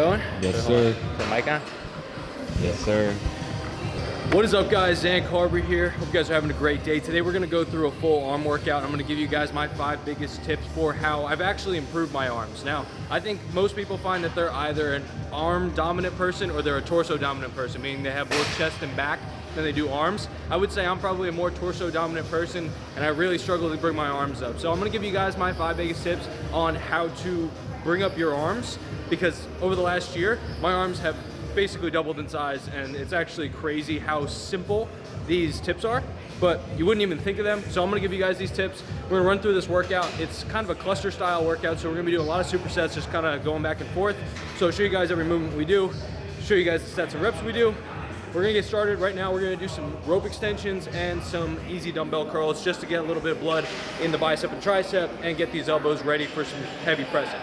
going? Yes, sir. Is the mic on? Yes, sir. What is up, guys? Zan Carver here. Hope you guys are having a great day. Today we're gonna go through a full arm workout. I'm gonna give you guys my 5 biggest tips for how I've actually improved my arms. Now, I think most people find that they're either an arm dominant person or they're a torso dominant person, meaning they have more chest and back than they do arms. I would say I'm probably a more torso dominant person, and I really struggle to bring my arms up. So I'm gonna give you guys my 5 biggest tips on how to bring up your arms, because over the last year, my arms have basically doubled in size, and it's actually crazy how simple these tips are, but you wouldn't even think of them. So I'm gonna give you guys these tips. We're gonna run through this workout. It's kind of a cluster style workout, so we're gonna be doing a lot of supersets, just kind of going back and forth. So I'll show you guys every movement we do, show you guys the sets and reps we do. We're gonna get started right now. We're gonna do some rope extensions and some easy dumbbell curls just to get a little bit of blood in the bicep and tricep and get these elbows ready for some heavy pressing.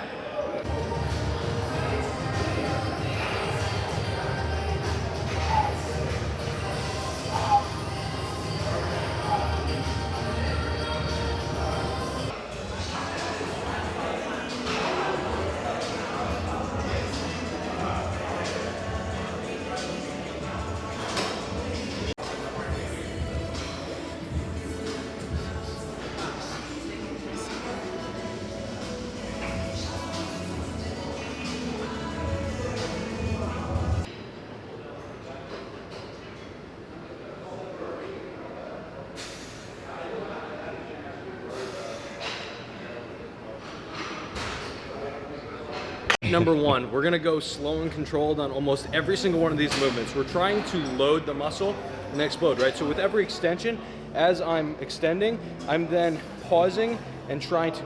Number 1, we're gonna go slow and controlled on almost every single one of these movements. We're trying to load the muscle and explode, right? So with every extension, as I'm extending, I'm then pausing and trying to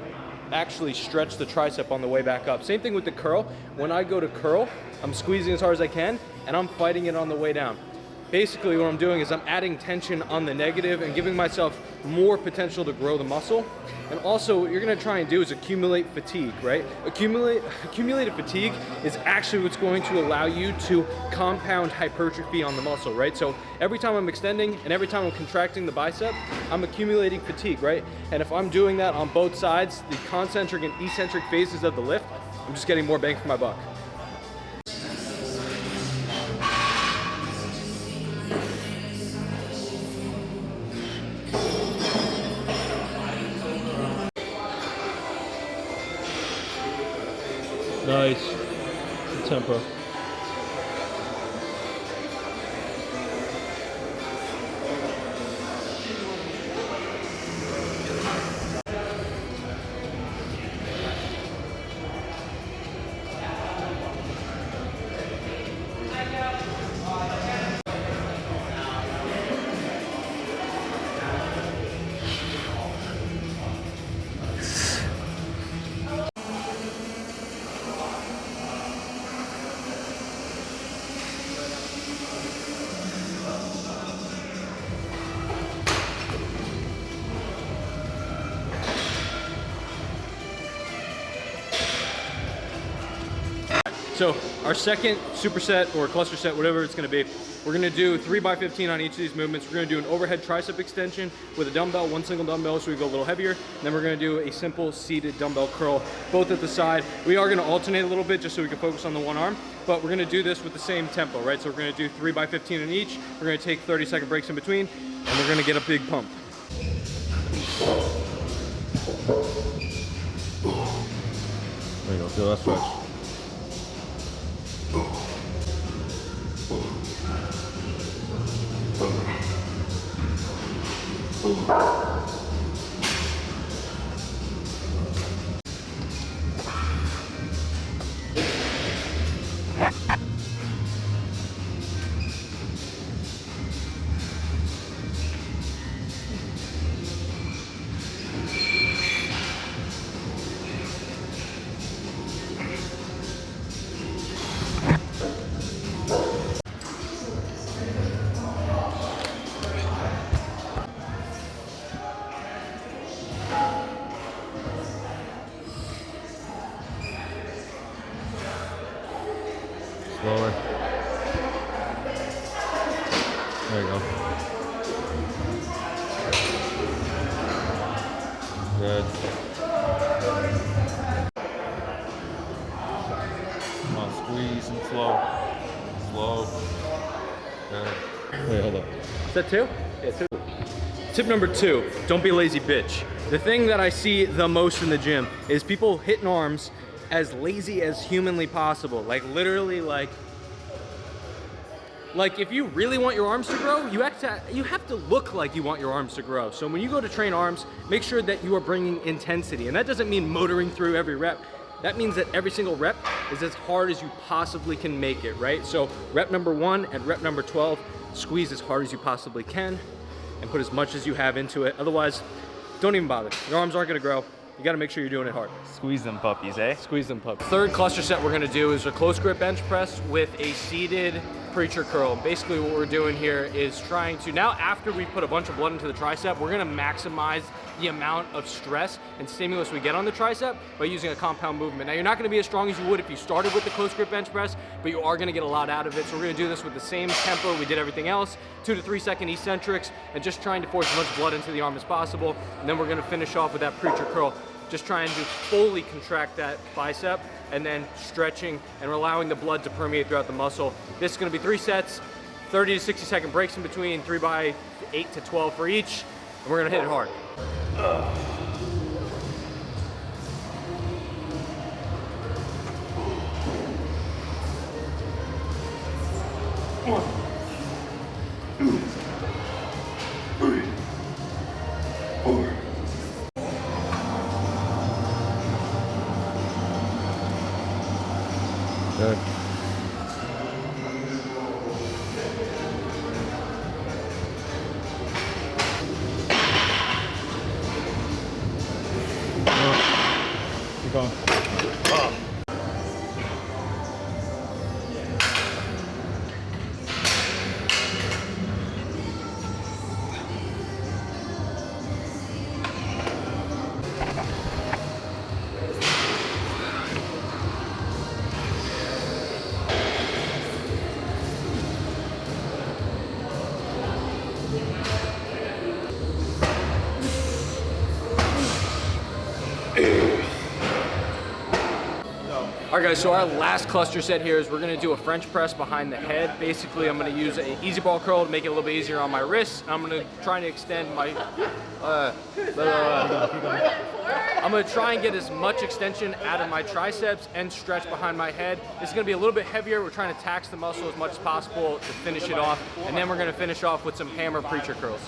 actually stretch the tricep on the way back up. Same thing with the curl. When I go to curl, I'm squeezing as hard as I can, and I'm fighting it on the way down. Basically, what I'm doing is I'm adding tension on the negative and giving myself more potential to grow the muscle. And also, what you're gonna try and do is accumulate fatigue, right? Accumulated fatigue is actually what's going to allow you to compound hypertrophy on the muscle, right? So every time I'm extending and every time I'm contracting the bicep, I'm accumulating fatigue, right? And if I'm doing that on both sides, the concentric and eccentric phases of the lift, I'm just getting more bang for my buck. Nice. Tempo. So our second superset or cluster set, whatever it's gonna be, we're gonna do 3x15 on each of these movements. We're gonna do an overhead tricep extension with a dumbbell, one single dumbbell, so we go a little heavier. And then we're gonna do a simple seated dumbbell curl, both at the side. We are gonna alternate a little bit just so we can focus on the one arm, but we're gonna do this with the same tempo, right? So we're gonna do 3x15 in each. We're gonna take 30-second breaks in between, and we're gonna get a big pump. There you go, feel that stretch. Slower. There you go. Good. Come on, squeeze. and slow. Slow. Wait, hold up. Is that 2? Yeah, 2. Tip number 2, don't be a lazy bitch. The thing that I see the most in the gym is people hitting arms as lazy as humanly possible. Like literally like if you really want your arms to grow, you have to look like you want your arms to grow. So when you go to train arms, make sure that you are bringing intensity. And that doesn't mean motoring through every rep. That means that every single rep is as hard as you possibly can make it, right? So rep number 1 and rep number 12, squeeze as hard as you possibly can and put as much as you have into it. Otherwise, don't even bother. Your arms aren't gonna grow. You gotta make sure you're doing it hard. Squeeze them puppies, eh? Squeeze them puppies. Third cluster set we're gonna do is a close grip bench press with a seated preacher curl. Basically what we're doing here is trying to, now after we put a bunch of blood into the tricep, we're gonna maximize the amount of stress and stimulus we get on the tricep by using a compound movement. Now you're not gonna be as strong as you would if you started with the close grip bench press, but you are gonna get a lot out of it. So we're gonna do this with the same tempo we did everything else, 2 to 3 second eccentrics, and just trying to force as much blood into the arm as possible. And then we're gonna finish off with that preacher curl, just trying to fully contract that bicep and then stretching and allowing the blood to permeate throughout the muscle. This is gonna be 3 sets, 30 to 60 second breaks in between, 3 by 8 to 12 for each, and we're gonna hit it hard. Good. Keep going. All right guys, so our last cluster set here is we're gonna do a French press behind the head. Basically, I'm gonna use an easy ball curl to make it a little bit easier on my wrists. I'm gonna try to extend my, I'm gonna try and get as much extension out of my triceps and stretch behind my head. This is gonna be a little bit heavier. We're trying to tax the muscle as much as possible to finish it off. And then we're gonna finish off with some hammer preacher curls.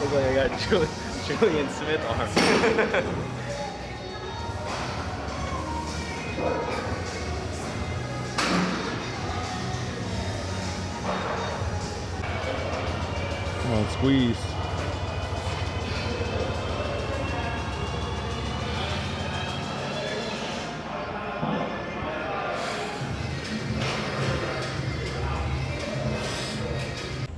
Look like I got Julian Smith arms. Come on, squeeze.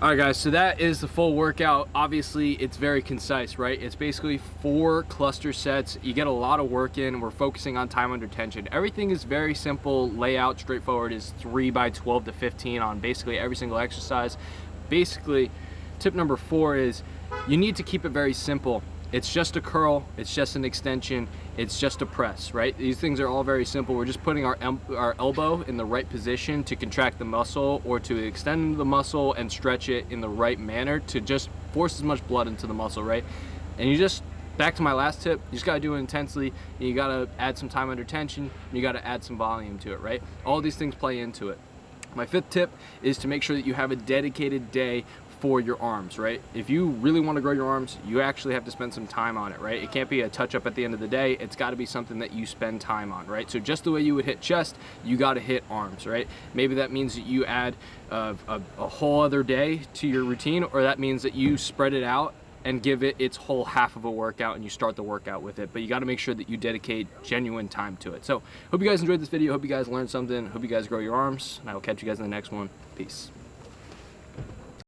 All right guys, so that is the full workout. Obviously it's very concise, right? It's basically 4 cluster sets. You get a lot of work in. We're focusing on time under tension. Everything is very simple, layout, straightforward. Is 3 by 12 to 15 on basically every single exercise. Basically, tip number 4 is you need to keep it very simple. It's just a curl, it's just an extension, it's just a press, right? These things are all very simple. We're just putting our elbow in the right position to contract the muscle or to extend the muscle and stretch it in the right manner to just force as much blood into the muscle, right? And you just, back to my last tip, you just gotta do it intensely, and you gotta add some time under tension, and you gotta add some volume to it, right? All these things play into it. My 5th tip is to make sure that you have a dedicated day for your arms, right? If you really want to grow your arms, you actually have to spend some time on it, right? It can't be a touch-up at the end of the day. It's got to be something that you spend time on, right? So just the way you would hit chest, you got to hit arms, right? Maybe that means that you add a whole other day to your routine, or that means that you spread it out and give it its whole half of a workout and you start the workout with it. But you got to make sure that you dedicate genuine time to it. So hope you guys enjoyed this video. Hope you guys learned something. Hope you guys grow your arms, and I will catch you guys in the next one. Peace.